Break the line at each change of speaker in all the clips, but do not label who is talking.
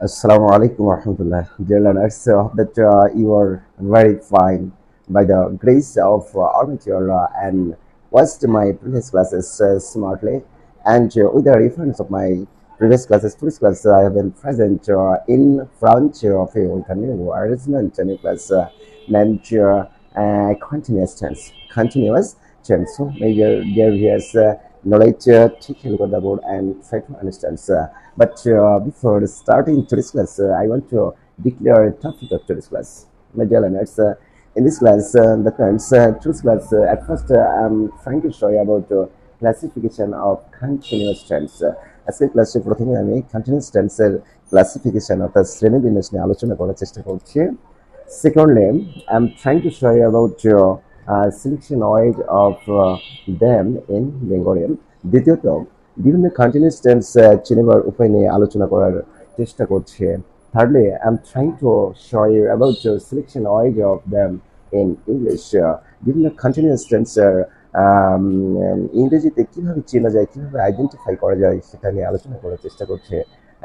Assalamu alaikum warahmatullah. Dear learners, hope that you are very fine by the grace of Almighty Allah and watched my previous classes smartly. And with the reference of my previous classes, I have been present in front of you with a new arrangement, a new class named continuous tense. Continuous tense. So maybe there is knowledge, take a look at the board and try to understand. But before starting today's class, I want to declare a topic of today's class. My dear learners, in this class, today's class, at first, I'm trying to show you about classification of continuous tense. আজকে ক্লাসে প্রথমে আমি continuous টেন্সের classification অর্থাৎ শ্রেণীবিন্যাস নিয়ে আলোচনা করার চেষ্টা করছি Secondly, I'm trying to show you about your selection wise of them in Bengali. দ্বিতীয়ত বিভিন্ন কন্টিনিউয়াস টেন্স চিনবার উপায় নিয়ে আলোচনা করার চেষ্টা করছি Thirdly, I'm trying to show you about your selection wise of them in English. বিভিন্ন কন্টিনিউয়াস টেন্সের ইংরেজিতে কিভাবে চেনা যায় কিভাবে আইডেন্টিফাই করা যায় সেটা নিয়ে আলোচনা করার চেষ্টা করছি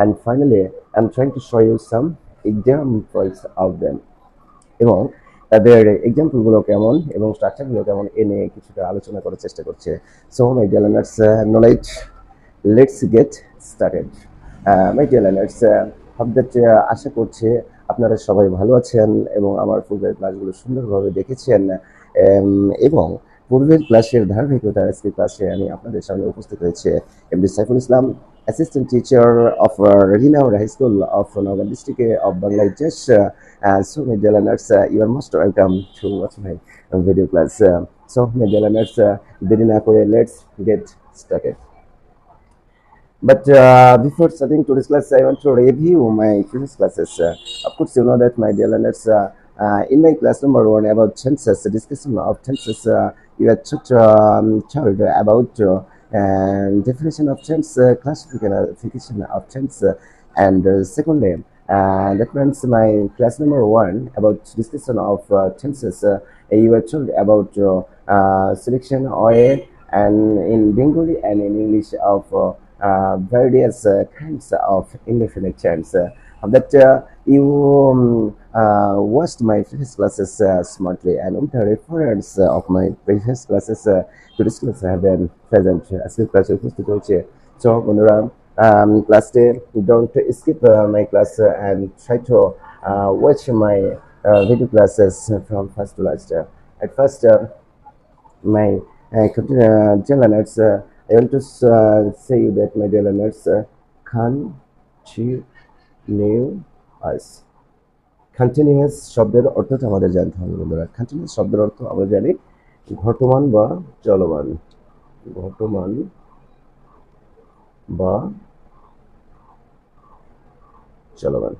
And finally, I'm trying to show you some examples of them. এবং তাদের এক্সাম্পলগুলো কেমন এবং স্ট্রাকচারগুলো কেমন এ নিয়ে কিছুটা আলোচনা করার চেষ্টা করছে so my dear learners knowledge let's get started my dear learners hope that আশা করছি আপনারা সবাই ভালো আছেন এবং আমার পূর্বের ক্লাসগুলো সুন্দরভাবে দেখেছেন এবং পূর্বের ক্লাসের ধারাবাহিকতার আজকের ক্লাসে আমি আপনাদের সামনে উপস্থিত হয়েছে MD Saiful Islam assistant teacher of Rehinaur High School of Nagaland district of Bangladesh. So, my dear learners, you are most welcome to watch my video class. So, my dear learners, let's get started. But before starting today's class, I want to review my previous classes. Of course, you know that, my dear learners, in my class number 1 about tenses, discussion of tenses, you had told about definition of tense, classification of tense, and secondly, that means my class number 1 about discussion of tenses, you were told about selection OA and in Bengali and in English of various kinds of indefinite tense. That you watched my previous classes smartly and with the reference of my previous classes to this class I have been present আজকের ক্লাসে উপস্থিত হয়েছে so বন্ধুরা ক্লাসে don't skip my class and try to watch my video classes from first to last. At first, my dear learners, I want to say that, my dear learners, continuous continuous শব্দের অর্থটা আমাদের জানতে হবে বন্ধুরা continuous শব্দের অর্থ আমরা জানি ঘটমান বা চলমান ঘটমান বা চলমান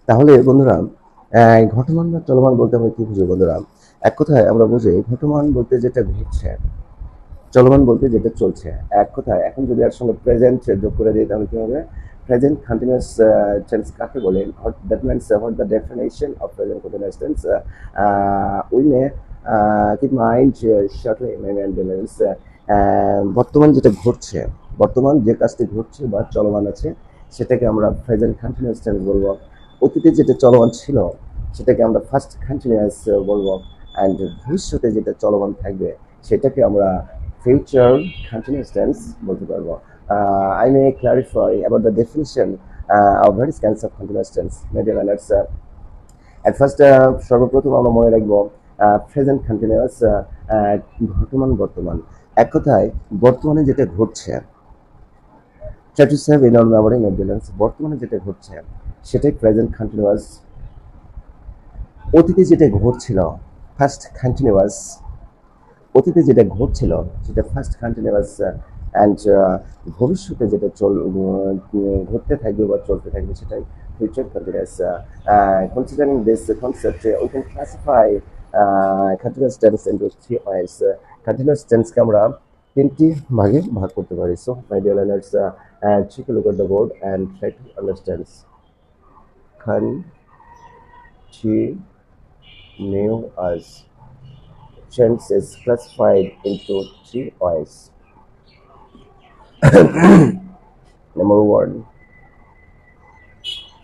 তাহলে বন্ধুরা ঘটমান বা চলমান বলতে আমরা কি বুঝি বন্ধুরা এক কথায় আমরা বুঝি ঘটমান বলতে যেটা ঘটছে চলমান বলতে যেটা চলছে এক কথায় এখন যদি এর সঙ্গে প্রেজেন্ট যোগ করে দিই তাহলে কি হবে present continuous tense কাকে বলে that means what the definition of present continuous tense we may keep mind shortly maybe and means বর্তমান যেটা ঘটছে বর্তমান যে কাজটি ঘটছে বা চলমান আছে সেটাকে আমরা প্রেজেন্ট কন্টিনিউয়াস টেন্স বলবো অতীতে যেটা চলমান ছিল সেটাকে আমরা ফার্স্ট কন্টিনিউয়াস বলবো এন্ড ভবিষ্যতে যেটা চলমান থাকবে সেটাকে আমরা future continuous tense বলতে পারবো I may clarify about the definition of various kinds of continuous tense. My dear learners, at first, সর্বপ্রথম আমরা মনে রাখবো প্রেজেন্ট কন্টিনিউয়াস ঘটমান বর্তমান এক কথায় বর্তমানে যেটা ঘটছে try to save in our memory, my dear learners, বর্তমানে যেটা ঘটছে সেটাই প্রেজেন্ট কন্টিনিউয়াস অতীতে যেটা ঘটছিল ফার্স্ট কন্টিনিউয়াস অতীতে যেটা ঘটছিল সেটা ফার্স্ট কন্টিনিউয়াস অ্যান্ড ভবিষ্যতে যেটা ঘটতে থাকবে বা চলতে থাকবে সেটাই future continuous considering this concept we can classify continuous tense into three ways continuous টেন্সকে আমরা তিনটি ভাগে ভাগ করতে পারি so my dear learners take a look at the board and try to understand continuous tense is classified into three ways. Number 1,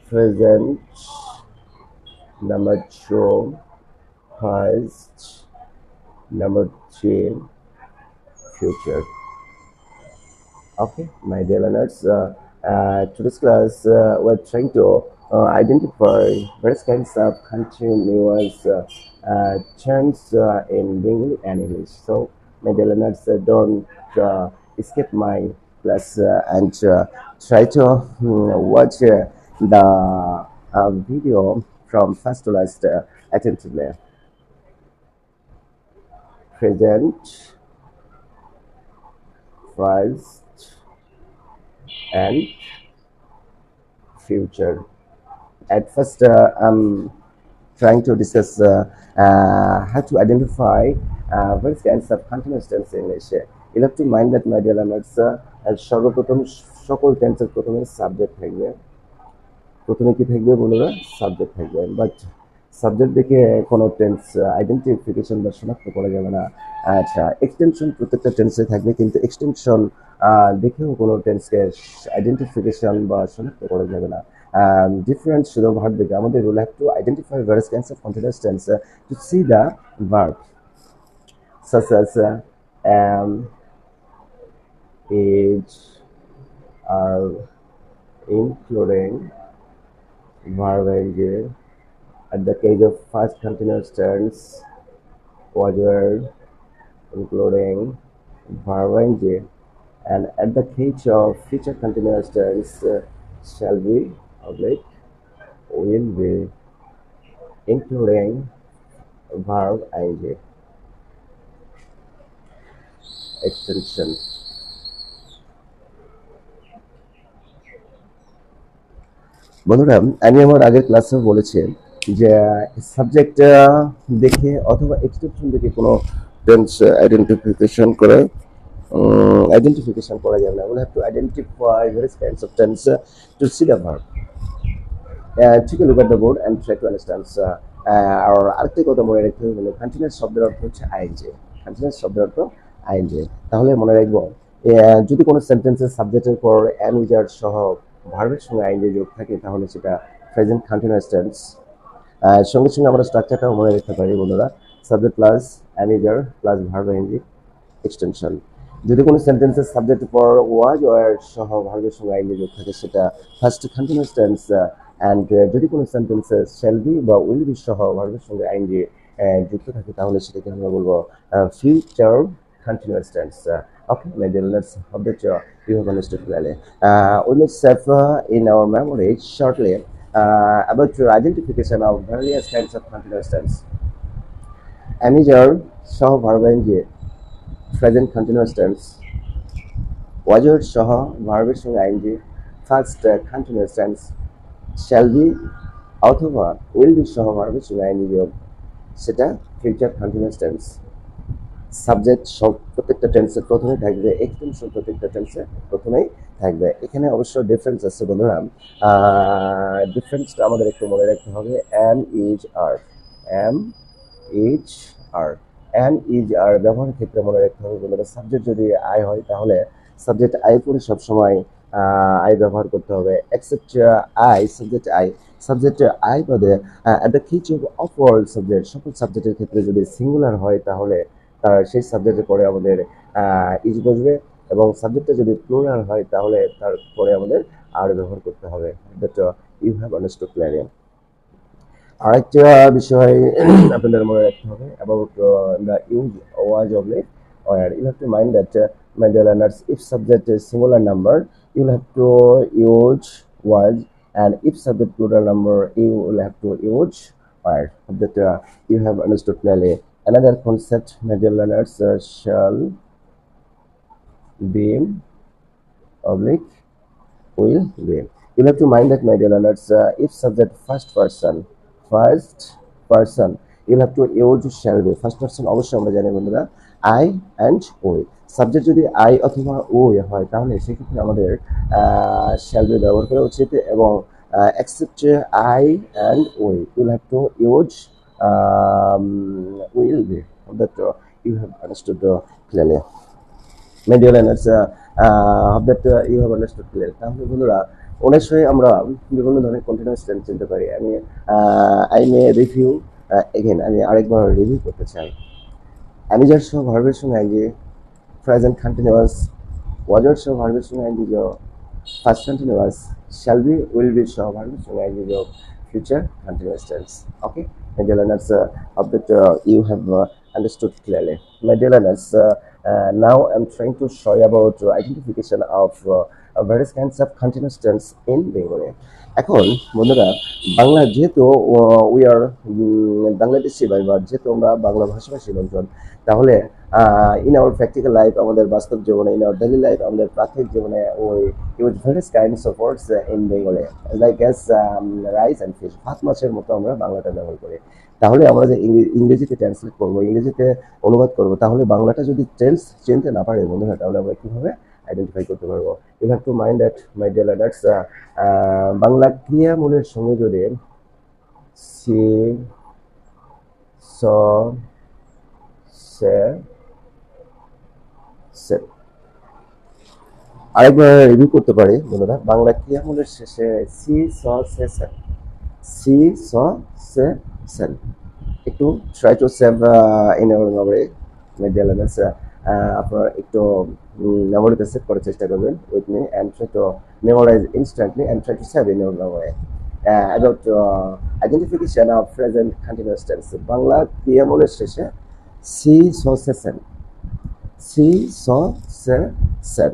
present, number two, past, number three, future. Okay, my dear learners, today's class we're trying to identify various kinds of continuous terms in Bengali and English. So, my dear learners, don't skip my class and try to watch the video from first to last attentively. Present, past, and future. At first, I'm trying to discuss how to identify various kinds of continuous tense in English. You have to mind that, my dear learners, সর্বপ্রথম সকল টেন্সের প্রথমে subject থাকবে। প্রথমে কি থাকবে বন্ধুরা? Subject থাকবে। বাট সাবজেক্ট দেখে কোনো টেন্স আইডেন্টিফিকেশন বা শনাক্ত করা যাবে না। আচ্ছা, এক্সটেনশন প্রত্যেকটা টেন্সে থাকবে, কিন্তু এক্সটেনশন দেখেও কোনো টেন্সকে আইডেন্টিফিকেশন বা শনাক্ত করা যাবে না। Different শুধু ভার্ব দেখে আমাদের will have to identify various kinds of continuous tense to see the verb such as am, is, are, including, verb ing. At the case of first continuous tense, was, were, including, verb ing. And at the case of future continuous tense, shall be, oblique, will be, including, verb ing. Extension. বন্ধুরা, আমি আমার আগের ক্লাসে বলেছি যে subject দেখে অথবা extension দেখে কোনো টেন্স আইডেন্টিফিকেশন করা যাবে না। Will have to identify various kinds of tense to see the verb. Take a look at the board and try to understand. আর আরেকটা কথা মনে রাখতে হবে, কন্টিনিউয়াস শব্দের অর্থ হচ্ছে আইএনজি। কন্টিনিউয়াস শব্দের অর্থ আইএনজি। তাহলে মনে রাখবো, যদি কোনো সেন্টেন্সের সাবজেক্টের পর অ্যান উইজার্ড সহ ভার্বের সঙ্গে আইএনজি যোগ থাকে তাহলে সেটা প্রেজেন্ট কন্টিনিউয়াস টেন্স। সঙ্গে সঙ্গে আমরা স্ট্রাকচারটাও মনে রাখতে পারি বন্ধুরা, subject plus am is are plus verb ING extension. যদি কোনো সেন্টেন্সের সাবজেক্টের পর ওয়াজ ওয়ার সহ ভার্বের সঙ্গে আইএনজি যোগ থাকে সেটা ফার্স্ট কন্টিনিউয়াস টেন্স। অ্যান্ড যদি কোনো সেন্টেন্সে শ্যাল বি বা উইল বি সহ ভার্বের সঙ্গে আইএনজি যুক্ত থাকে তাহলে সেটাকে আমরা বলবো future continuous tense. Okay, my dear, let's hope that you have understood clearly. We will save in our memory shortly about your identification of various kinds of continuous tense. Manager, সহ verb ing, present continuous tense. Was সহ ভার্বের সঙ্গে ING first continuous tense. Shall be অথবা will be সহ ভার্বের সঙ্গে ING যোগ, সেটা ফিউচার কন্টিনিউয়াস টেন্স। সাবজেক্ট সব প্রত্যেকটা টেন্সের প্রথমে থাকবে, এক্সটেনশন প্রত্যেকটা টেন্সের প্রথমেই থাকবে। এখানে অবশ্য ডিফারেন্স আছে বন্ধুরা, ডিফারেন্সটা আমাদের একটু মনে রাখতে হবে। Am is are, am is are, am is are ব্যবহারের ক্ষেত্রে মনে রাখতে হবে বন্ধুরা, সাবজেক্ট যদি আই হয় তাহলে সাবজেক্ট আই করে সবসময় আই ব্যবহার করতে হবে। এক্সেপ্ট আই, সাবজেক্ট আই বাদে at the case of all subject, সকল সাবজেক্টের ক্ষেত্রে যদি সিঙ্গুলার হয় তাহলে তার সেই সাবজেক্টের পরে আমাদের ইজ বসবে, এবং সাবজেক্টটা যদি প্লুরাল হয় তাহলে তারপরে আমাদের আর ব্যবহার করতে হবে। That you have understood clearly. আরেকটা বিষয় আপনাদের মনে রাখতে হবে about the use was oblique or you have to mind that my dear learners, if subject is singular number you will have to use was, and if subject plural number you will have to use or. That you have understood clearly. Another concept, my dear learners, shall be oblique will be. You have to mind that, my dear learners, if subject first person you have to use shall be. First person অবশ্যই আমরা জানি বন্ধুরা I and we. Subject যদি I অথবা we হয় তাহলে সেক্ষেত্রে আমাদের shall be ব্যবহার করা উচিত, এবং except I and we will have to use will be. That you have understood clearly. My dear learners, hope that you have understood clearly. তাহলে বন্ধুরা ওনার সঙ্গে আমরা বিভিন্ন ধরনের কন্টিনিউয়াস টেন্স চিনতে পারি। আমি আই মে রিভিউ এগেন, আমি আরেকবার রিভিউ করতে চাই। আমি যার সহ ভার্বের সঙ্গে আইনজি প্রেজেন্ট কন্টিনিউয়াস, ওয়াজার সহ ভার্বের সঙ্গে ING past continuous, shall be, will be সহ ভার্বের সঙ্গে আইনজি future continuous tense. Okay, my dear learners, hope that you have understood clearly. My dear learners, now I'm trying to show you about identification of various kinds of continuous tense in Bengali. এখন বন্ধুরা, বাংলা যেহেতু we are Bangladeshi বা যেহেতু আমরা বাংলা ভাষাভাষী লোকজন, তাহলে in our practical life, আমাদের বাস্তব জীবনে, ইন আওয়ার ডেইলি লাইফ, আমাদের প্রাথমিক জীবনে ওই use various kinds of words in Bengali, like as rice and fish, ভাত মাছের মতো আমরা বাংলাটা ব্যবহার করি। তাহলে আমরা যে ইংরেজিতে ট্রান্সলেট করবো, ইংরেজিতে অনুবাদ করবো, তাহলে বাংলাটা যদি টেন্স চিনতে না পারে বন্ধুরা, তাহলে আমরা কীভাবে আইডেন্টিফাই করতে পারবো? You have to mind that, my dear learners, Bangla ক্রিয়ামূলের সঙ্গে যদি সি, স, সে, সে, আরেকবার রিভিউ করতে পারি বন্ধুরা। বাংলা ক্রিয়ামূলের শেষে সি, স, সে, সেন, সি, স, সে, সেন। একটু try to save in our memory, my dear learners. আপনারা একটু মেমোরিতে সেভ করার চেষ্টা করবেন with me, and try to memorize instantly and try to save in our memory about identification of present continuous tense. Bangla ক্রিয়ামূলের শেষে সি, স, সে, সেন, সি, স, সে, সেন।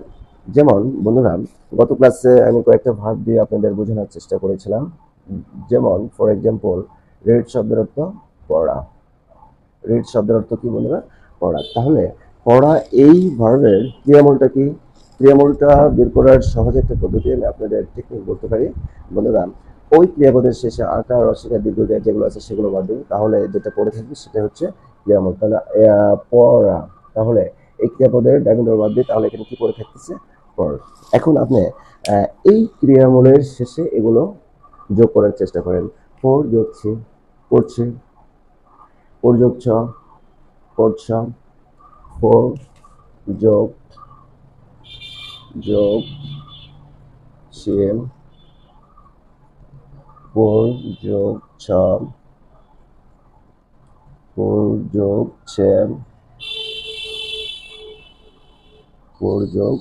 যেমন বন্ধুরা, গত ক্লাসে আমি কয়েকটা ভার্ব দিয়ে আপনাদের বোঝানোর চেষ্টা করেছিলাম। যেমন ফর এক্সাম্পল, রিড শব্দের অর্থ পড়া। রিড শব্দের অর্থ কি বন্ধুরা? পড়া। তাহলে পড়া এই ভার্বের ক্রিয়ামূলটা কি? ক্রিয়ামূলটা বের করার সহজ একটা পদ্ধতি আমি আপনাদের টেকনিক বলতে পারি বন্ধুরা। ওই ক্রিয়াপদের শেষে আকার, রসিকা, দীর্ঘকার যেগুলো আছে সেগুলো বাদ দিন, তাহলে যেটা পড়ে থাকবে সেটা হচ্ছে ক্রিয়ামূল। তাহলে পড়া, তাহলে এই ক্রিয়াপদের ডাইমেন্ডর বাদ দিয়ে তাহলে এখানে কি পড়ে থাকতেছে? পড়। এখন আপনি এই ক্রিয়ামূলের শেষে এগুলো যোগ করার চেষ্টা করেন। পড় যোগ ছি, পড়ছে, পড় যোগ ছ, পড়ছ, পড় যোগ যোগ সিএম, পড় যোগ ছ, পড় যোগ ছেম, পড় যোগ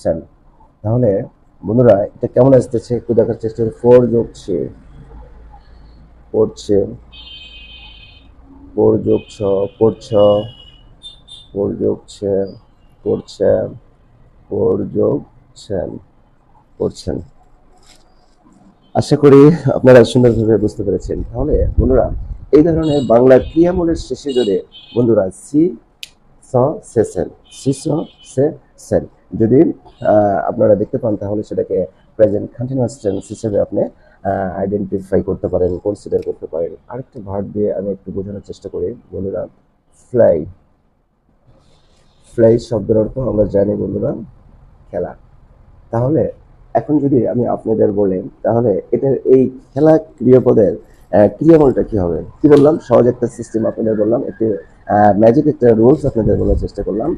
সেন। তাহলে বন্ধুরা এটা কেমন আসতেছে একটু দেখার চেষ্টা করি। ফোর যোগ ছে, পড়ছে, পড় যোগ ছ, পড়ছ, পড় যোগ ছে, পড়ছে, পড় যোগ ছেন, পড়ছেন। আশা করি আপনারা সুন্দরভাবে বুঝতে পেরেছেন। তাহলে বন্ধুরা, এই ধরনের বাংলা ক্রিয়ামূলের শেষে যদি বন্ধুরা সি, স, সে, সেন, সি, স, সে, সেন যদি আপনারা দেখতে পান, তাহলে সেটাকে প্রেজেন্ট কন্টিনিউয়াস টেন্স হিসেবে আপনি আইডেন্টিফাই করতে পারেন, কনসিডার করতে পারেন। আরেকটা ভার্ব দিয়ে আমি একটু বোঝানোর চেষ্টা করি বন্ধুরা। ফ্লাই। ফ্লাই শব্দের অর্থ আমরা জানি বন্ধুরা খেলা। তাহলে এখন যদি আমি আপনাদের বলেন, তাহলে এটার এই খেলা ক্রিয়াপদের ক্রিয়ামূলটা কি হবে? কি বললাম? সহজ একটা সিস্টেম আপনাদের বললাম, একটি ম্যাজিক একটা রুলস আপনাদের বলার চেষ্টা করলাম।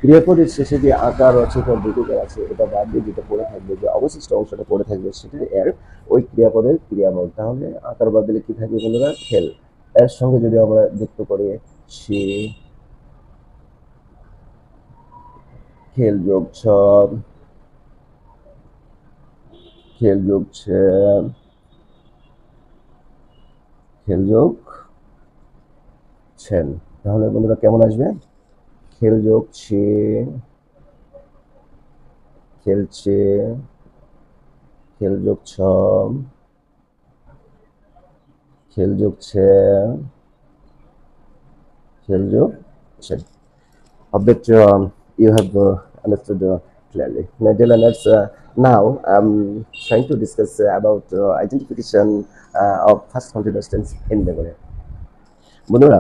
ক্রিয়াপদের শেষে যে আকার, রচিত, দীর্ঘকার আছে, এটা বাদ দিয়ে যেটা পড়ে থাকবে, যে অবশিষ্ট অংশটা পড়ে থাকবে, সেটা এর ওই ক্রিয়াপদের ক্রিয়ামূল। তাহলে আকার বাদ দিলে কি থাকবে বন্ধুরা? খেল। এর সঙ্গে যদি আমরা যুক্ত করি সে, খেল যোগ ছ, খেল যোগ ছে, খেল যোগ ছেন, তাহলে বন্ধুরা কেমন আসবে? খেল যোগ ছে, খেলছে, খেল যোগ ছ, খেল যোগ ছে, খেল যোগ ছেন। Hope that you have understood clearly. My dear learners, now I'm trying to discuss about identification of first continuous tense in Bengali. বন্ধুরা,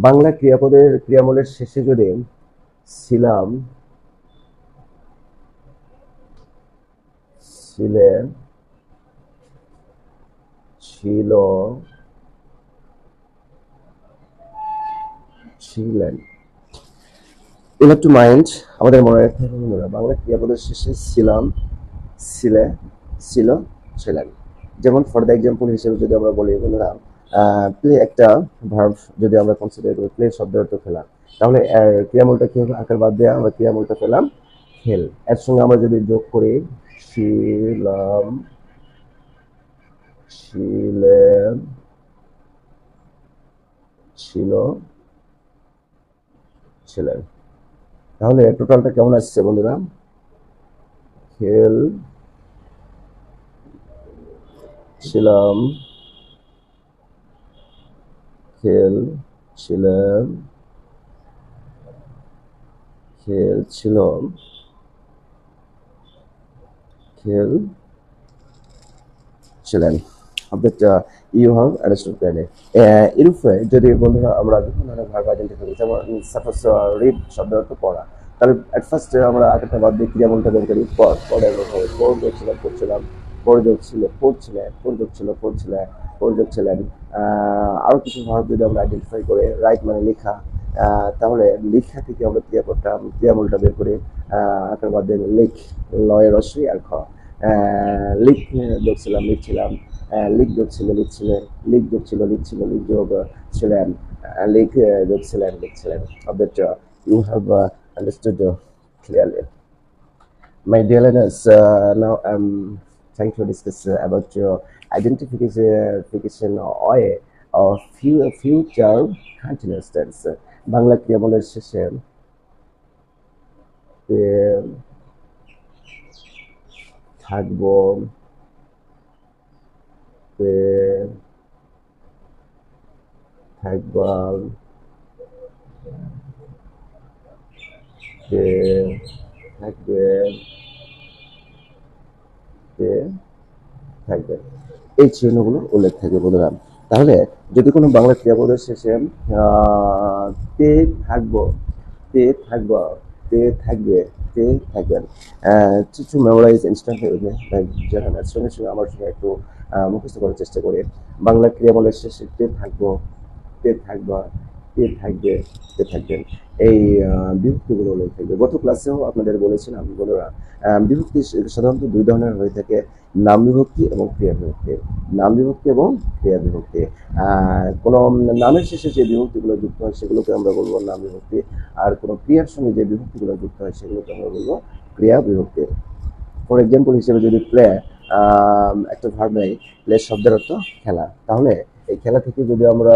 বাংলা ক্রিয়াপদের ক্রিয়ামূলের শেষে যদি ছিলাম, ছিলে, ছিল, ছিলেন, you have to mind, আমাদের মনে রাখতে হবে বন্ধুরা, বাংলা ক্রিয়াপদের শেষে ছিলাম, ছিলে, ছিল, ছিলেন। যেমন ফর দ্য এক্সাম্পল হিসেবে যদি আমরা বলি বন্ধুরা, প্লে একটা ভার্ব যদি আমরা কনসিডার করি, প্লে শব্দের অর্থ খেলা, তাহলে ক্রিয়ামূলটা কি হবে? আকার বাদ দিয়ে আমরা ক্রিয়ামূলটা পেলাম খেল। এর সঙ্গে আমরা যদি যোগ করি ছিলাম, ছিলেন, ছিল, ছিলেন, তাহলে টোটালটা কেমন আসছে বন্ধুরা? খেল, ছিলাম, খেল, ছিলেন, খেল, ছিল, খেল, ছিলেন। Object you have understood clearly. এরূপে যদি বন্ধুরা আমরা বিভিন্ন ধরনের ভার্ব আইডেন্টিফাই করি, যেমন সাপোজ রিড শব্দের অর্থ পড়া, তাহলে অ্যাট ফার্স্ট আমরা আরেকটা বাদ দিয়ে ক্রিয়ামূলটা বের করি পড়, পড়ের হবে পড় যোগ ছিল পড়ছিলাম, পড় যোগ ছিল পড়ছিলে, পড় যোগ ছিল পড়ছিলে, পড় যোগ ছিলেন। আরও কিছু ভার্ব যদি আমরা আইডেন্টিফাই করে, রাইট মানে লেখা, তাহলে লেখা থেকে আমরা ক্রিয়া করতাম, ক্রিয়ামূলটা বের করে আরেকটা বাদ দিয়ে লিখ, লয়ের রস্যই আর খ, লিখ যোগ ছিলাম লিখছিলাম, লিখ যোগ ছিল লিখছিলেন, লিখ যোগ ছিল লিখছিল, লিখ যোগ ছিলেন, লিখ যোগ ছিলেন লিখছিলেন। Object you have understood clearly. My dear learners, now I'm trying to discuss about your identification or future continuous tense. Bangla ক্রিয়াপদের শেষে থাকবো, থাকবা, থাকবে, থাকবে, এই চিহ্নগুলো উল্লেখ থাকবে বন্ধুরা। তাহলে যদি কোনো বাংলা ক্রিয়াপদের শেষে তে থাকবো, তে থাকবা, তে থাকবে, তে থাকবেন, to memorize instantly with me, যারা সঙ্গে সঙ্গে আমার সঙ্গে একটু মুখস্থ করার চেষ্টা করে। বাংলা ক্রিয়াপদের শেষে তে থাকবো, তে থাকবা, তে থাকবে, তে থাকবেন, এই বিভক্তিগুলো উল্লেখ থাকবে। গত ক্লাসেও আপনাদের বলেছিলাম বন্ধুরা, বিভক্তি সাধারণত দুই ধরনের হয়ে থাকে, নাম বিভক্তি এবং ক্রিয়া বিভক্তি। নাম বিভক্তি এবং ক্রিয়া বিভক্তি। কোনো নামের শেষে যে বিভক্তিগুলো যুক্ত হয় সেগুলোকে আমরা বলবো নাম বিভক্তি, আর কোনো ক্রিয়ার সঙ্গে যে বিভক্তিগুলো যুক্ত হয় সেগুলোকে আমরা বলবো ক্রিয়া বিভক্তি। ফর এক্সাম্পল হিসেবে যদি প্লে একটা ভার্ব নেই, প্লে শব্দের অর্থ খেলা, তাহলে এই খেলা থেকে যদি আমরা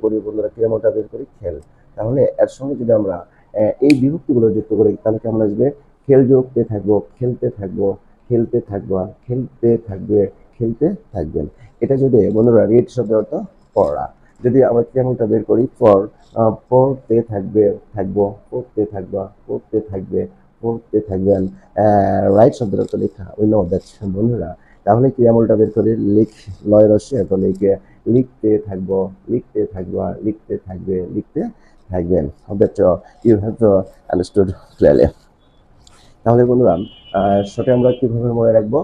করি বন্ধুরা, ক্রিয়ামূলটা বের করি খেল, তাহলে এর সঙ্গে যদি আমরা এই বিভক্তিগুলো যুক্ত করি তাহলে কেমন আসবে? খেল যোগতে থাকবো, খেলতে থাকবো, খেলতে থাকবা, খেলতে থাকবে, খেলতে থাকবেন। এটা যদি বন্ধুরা রিড শব্দের অর্থ পড়া, যদি আমরা ক্রিয়ামূলটা বের করি পড়, পড়তে থাকবে, থাকবো, পড়তে থাকবা, পড়তে থাকবে, পড়তে থাকবেন, রাইট শব্দের অর্থ লেখা, উই নো দ্যাট বন্ধুরা। তাহলে ক্রিয়ামূলটা বের করে লিখ, লয় রস্য এত লিখে, লিখতে থাকবো, লিখতে থাকবা, লিখতে থাকবে, লিখতে থাকবেন। That you have understood clearly. তাহলে বন্ধুরা শর্টে আমরা কিভাবে মনে রাখবো?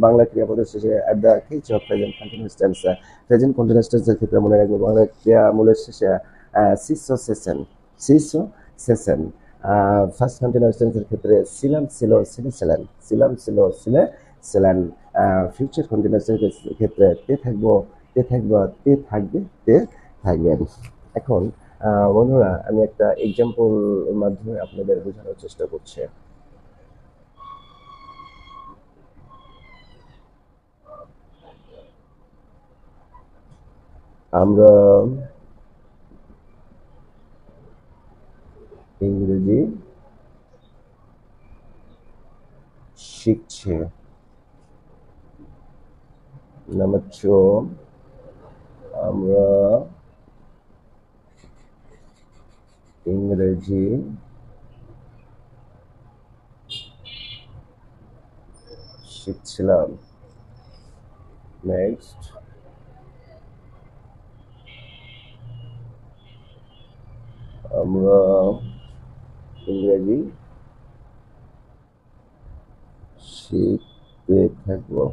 বাংলা ক্রিয়াপদের শেষে at the case of present continuous tense, present continuous টেন্সের ক্ষেত্রে মনে রাখবো বাংলা ক্রিয়ামূলের শেষে সিসো সেশন, সিসো সেশন। ফার্স্ট কন্টিনিউয়াস টেন্সের ক্ষেত্রে ছিলাম ছিল ছিলে ছিলেন, ছিলাম ছিল ছিলে ছিলেন। ফিউচার কন্টিনিউয়াস টেন্সের ক্ষেত্রে তে থাকবো, তে থাকবা, তে থাকবে, তে থাকবেন। এখন বন্ধুরা আমি একটা এক্সাম্পল মাধ্যমে আপনাদের বোঝানোর চেষ্টা করছি। আমরা ইংরেজি শিখছি, নাম্বার 2 আমরা ইংরেজি শিখছিলাম। নেক্সট, আমরা ইংরেজি শিখতে থাকবো।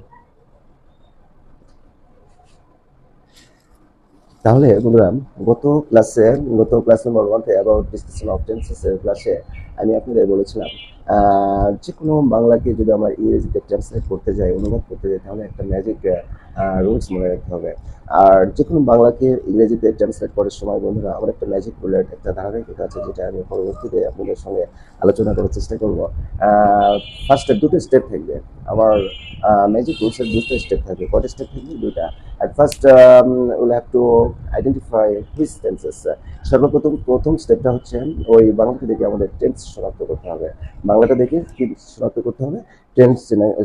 তাহলে বন্ধুরা গত class number 1 about discussion of tenses এর ক্লাসে আমি আপনাদের বলেছিলাম যে কোনো বাংলাকে যদি আমরা ইংরেজিতে ট্রান্সলেট করতে যাই, অনুবাদ করতে যাই, তাহলে একটা ম্যাজিক রুলস মনে রাখতে হবে। আর যে কোনো বাংলাকে ইংরেজিতে ট্রান্সলেট করার সময় বন্ধুরা আমার একটা ম্যাজিক রুলের একটা ধারাবাহিকতা আছে, যেটা আমি পরবর্তীতে আপনাদের সঙ্গে আলোচনা করার চেষ্টা করব। ফার্স্টে দুটো স্টেপ থাকবে আমার ম্যাজিক রুলসের, দুটো স্টেপ থাকবে। কত স্টেপ থাকবে? দুইটা। At first will have to identify which tenses. সর্বপ্রথম প্রথম স্টেপটা হচ্ছে ওই বাংলাটা দেখে আমাদের টেন্স শনাক্ত করতে হবে। বাংলাটা দেখে কি শনাক্ত করতে হবে? টেন্স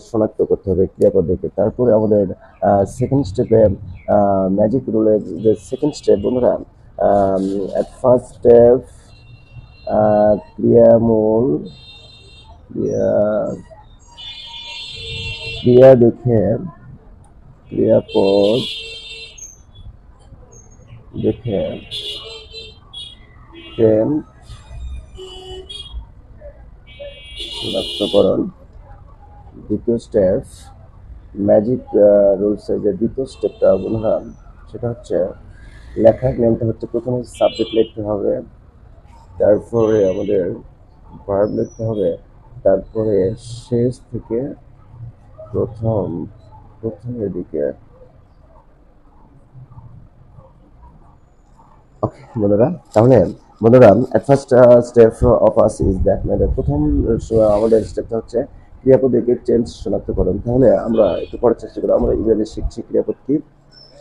শনাক্ত করতে হবে ক্রিয়াপদ দেখে। তারপরে আমাদের সেকেন্ড স্টেপে ম্যাজিক রুলের যে সেকেন্ড স্টেপ বন্ধুরা, অ্যাট ফার্স্ট স্টেপ ক্রিয়ামূল ক্রিয়া ক্রিয়া দেখে, ক্রিয়াপদ দেখে টেন্স শনাক্তকরণ। দ্বিতীয় স্টেপ ম্যাজিক রুলসের যে দ্বিতীয় স্টেপটা বন্ধুরা, সেটা হচ্ছে লেখার নিয়মটা হচ্ছে প্রথমে সাবজেক্ট লিখতে হবে, তারপরে আমাদের ভার্ব লিখতে হবে, তারপরে শেষ থেকে প্রথমের দিকে। ওকে বন্ধুরা, তাহলে বন্ধুরা at first step of us is that, মানে প্রথম আমাদের স্টেপটা হচ্ছে ক্রিয়াপদকে টেন্স শনাক্তকরণ। তাহলে আমরা একটু পড়ার চেষ্টা করি। আমরা ইংরেজি শিখছি, ক্রিয়াপদ কি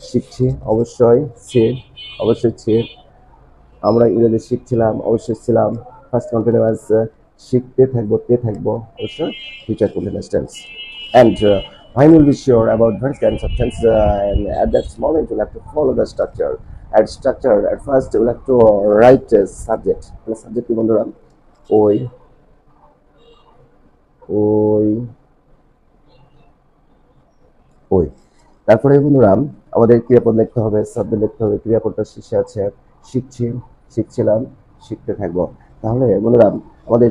শিখছি? অবশ্যই সে, অবশ্যই সে। আমরা ইংরেজি শিখছিলাম, অবশ্যই ছিলাম। ফার্স্ট কন্টিনিউয়াস শিখতে থাকবো, তে থাকবো, অবশ্যই future continuous tense. And when you'll be sure about various kinds of tense, and at that moment you'll have to follow the structure. At first you'll have to write a subject. মানে subject কি বন্ধুরা? ওই, ওই, ওই। তারপরে বন্ধুরা আমাদের ক্রিয়াপদ লিখতে হবে, সাবজেক্ট লিখতে হবে। ক্রিয়াপদটা শেষে আছে শিখছি, শিখছিলাম, শিখতে থাকবো। তাহলে বন্ধুরা আমাদের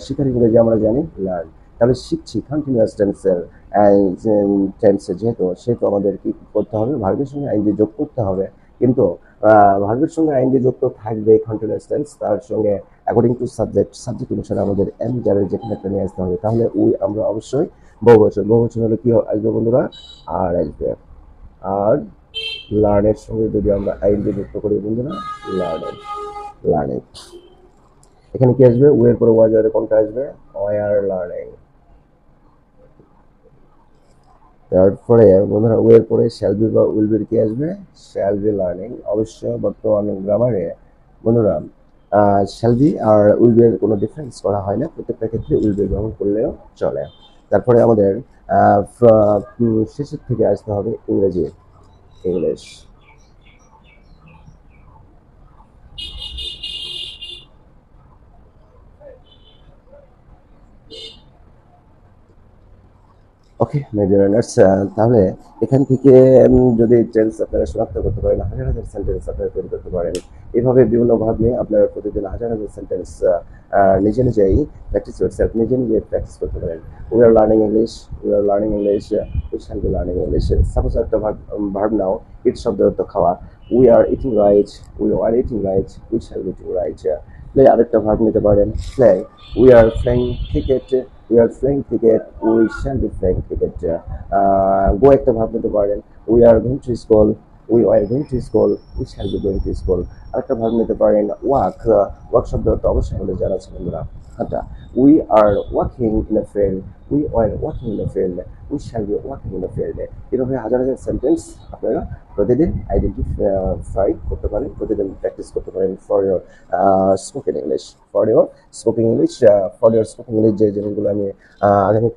শিখার ইংরেজি আমরা জানি লার্ন। তাহলে শিখছি কন্টিনিউয়াস টেন্সের টেন্সে যেহেতু, সেহেতু আমাদের কি করতে হবে? ভার্বের সঙ্গে আইনজি যোগ করতে হবে। কিন্তু ভার্বের সঙ্গে আইনজি যুক্ত থাকবে কন্টিনিউয়াস টেন্স, তার সঙ্গে অ্যাকর্ডিং টু সাবজেক্ট অনুসারে আমাদের এম যাদের যেখানে একটা নিয়ে আসতে হবে। তাহলে ওই আমরা অবশ্যই বহুবচন। বহুবচন হলে কি আসবে বন্ধুরা? আর আসবে। আর লার্নের সঙ্গে যদি আমরা আইনজি যুক্ত করি বন্ধুরা, লার্নের, লার্নিং। এখানে কি আসবে? ওয়ের পরে ওয়াজ আর কোনটা আসবে? Were learning. তারপরে বন্ধুরা ওয়ের পরে শ্যাল বি বা উইল বির কি আসবে? Shall be learning. অবশ্য বর্তমান গ্রামারে বন্ধুরা শ্যাল বি আর উইল বি এর কোনো ডিফারেন্স করা হয় না, প্রত্যেকটা ক্ষেত্রে উইল বি ব্যবহার করলেও চলে। তারপরে আমাদের শেষের থেকে আসতে হবে ইংরেজি, ইংলিশ। ওকে মেবি রানার্স, তাহলে এখান থেকে যদি টেন্স আপনারা শনাক্ত করতে পারেন, হাজার হাজার সেন্টেন্স আপনারা তৈরি করতে পারেন। এভাবে বিভিন্ন ভাব নিয়ে আপনারা প্রতিদিন হাজার হাজার সেন্টেন্স নিজে নিজেই প্র্যাকটিস করছে, নিজে নিজে প্র্যাকটিস করতে পারেন। We are learning English, we are learning English, we shall be learning English. Suppose একটা ভার্ব নাও, ইট শব্দের অর্থ খাওয়া। We are eating right, we are eating right, we shall be eating right. Play আরেকটা verb নিতে পারেন, play. We are playing cricket, we are playing cricket, we shall be playing cricket. Go একটা verb নিতে পারেন, we are going to school, we are going to school, we shall B going to school. আরেকটা verb নিতে পারেন walk, walk শব্দের অর্থ অবশ্যই আমাদের জানা আছে বন্ধুরা, হাঁটা। We are walking in a field, we are walking in a field, we shall B walking in a field. এভাবে হাজার হাজার সেন্টেন্স আপনারা প্রতিদিন আইডেন্টিফাই করতে পারেন, প্রতিদিন প্র্যাকটিস করতে পারেন for your spoken English, for your স্পোকিং English, for your স্পোকিং English. যে জিনিসগুলো আমি আগামী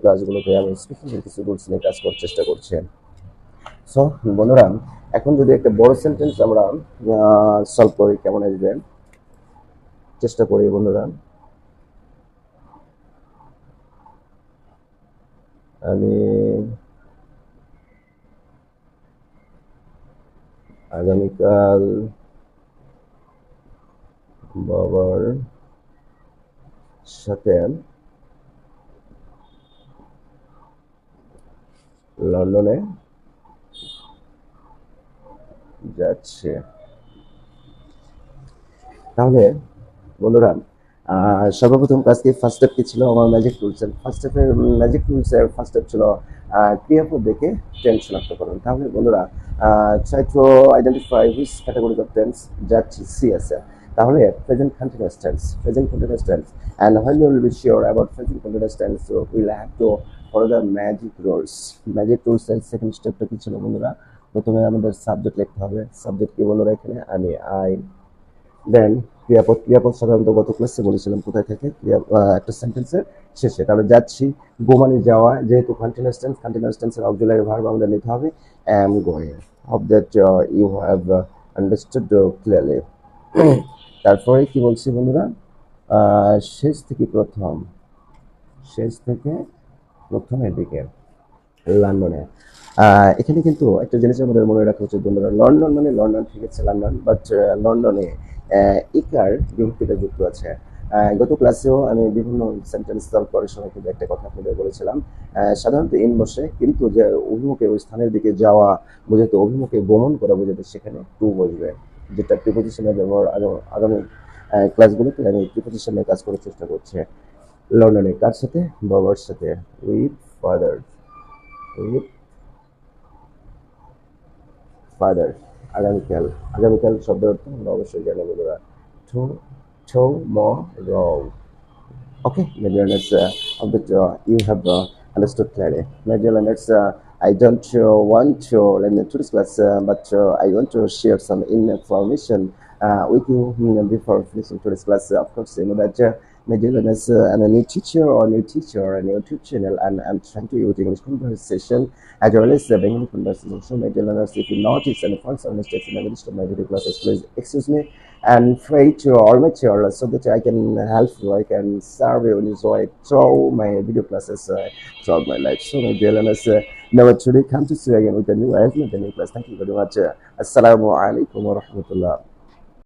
ক্লাসগুলোতে আমি স্পিকিংয়ের কিছু রুলস নিয়ে কাজ করার চেষ্টা করছি। সো বন্ধুরা এখন যদি একটা বড় সেন্টেন্স আমরা সলভ করি কেমন আসবে, চেষ্টা করি বন্ধুরা। আমি আগামীকাল বাবার সাথে লন্ডনে যাচ্ছে। তাহলে বন্ধুরা সর্বপ্রথম কাজ কি ফার্স্ট স্টেপ কি ছিল আমার ম্যাজিক টুলসের ফার্স্ট স্টেপ ছিল ক্রিয়াপদ দেখে টেন্স শনাক্ত করুন। তাহলে বন্ধুরা try to identify which categories of tense that সি আছে। তাহলে present continuous tense and when you will be sure about present continuous tense so we'll have to follow the magic rules এর সেকেন্ড স্টেপটা কি ছিল বন্ধুরা? প্রথমে আমাদের সাবজেক্ট লিখতে হবে। সাবজেক্ট কি বন্ধুরা? এখানে আমি আই, দেন ক্রিয়াপদ সাধারণত গত ক্লাসে বলেছিলাম কোথায় থেকে একটা সেন্টেন্সের শেষে। তাহলে যাচ্ছি, গো মানে যাওয়া, যেহেতু কন্টিনিউয়াস টেন্সের অক্সিলারি ভার্ব আমাদের নিতে হবে am going। hope that you have understood clearly। তারপরে কি বলছি বন্ধুরা? শেষ থেকে প্রথম, শেষ থেকে প্রথমের দিকে লন্ডনে। এখানে কিন্তু একটা জিনিস আমাদের মনে রাখা উচিত বন্ধুরা, লন্ডন মানে লন্ডন, ঠিক আছে লন্ডন, বাট লন্ডনে ইকার বিভক্তিটা যুক্ত আছে। গত ক্লাসেও আমি বিভিন্ন সেন্টেন্স সলভ করার সময় কিন্তু একটা কথা আপনাদের বলেছিলাম, সাধারণত ইন বসে, কিন্তু যে অভিমুখে ওই স্থানের দিকে যাওয়া বোঝাতে, অভিমুখে গমন করা বোঝাতে সেখানে টু বসবে, যেটা প্রিপোজিশনের ব্যবহার আগামী ক্লাসগুলোতে আমি প্রিপোজিশনের কাজ করার চেষ্টা করছি। লন্ডনে কার সাথে? বাবার সাথে, উইথ ফাদার, উইথ ফাদার। আগামীকাল, আগামীকাল শব্দের অর্থ আমরা অবশ্যই জানি বন্ধুরা, টু টো ম র। Okay, my dear learners, hope that you have understood clearly. My dear learners, I don't want to learn today's class, but I want to share some information with you before finishing today's class. Of course, you know that my dear learners, I'm a new teacher or new teacher on YouTube channel, and I'm trying to use English conversation as well as Bengali conversation. So, my dear learners, if you notice any faults or mistakes in the midst of my video classes, please excuse me and pray to all material so that I can help you, I can serve you in this way through my video classes throughout my life. So, my dear learners, never truly come to see you again with a new arrangement, a new class. Thank you very much. Assalamu alaikum wa rahmatullah.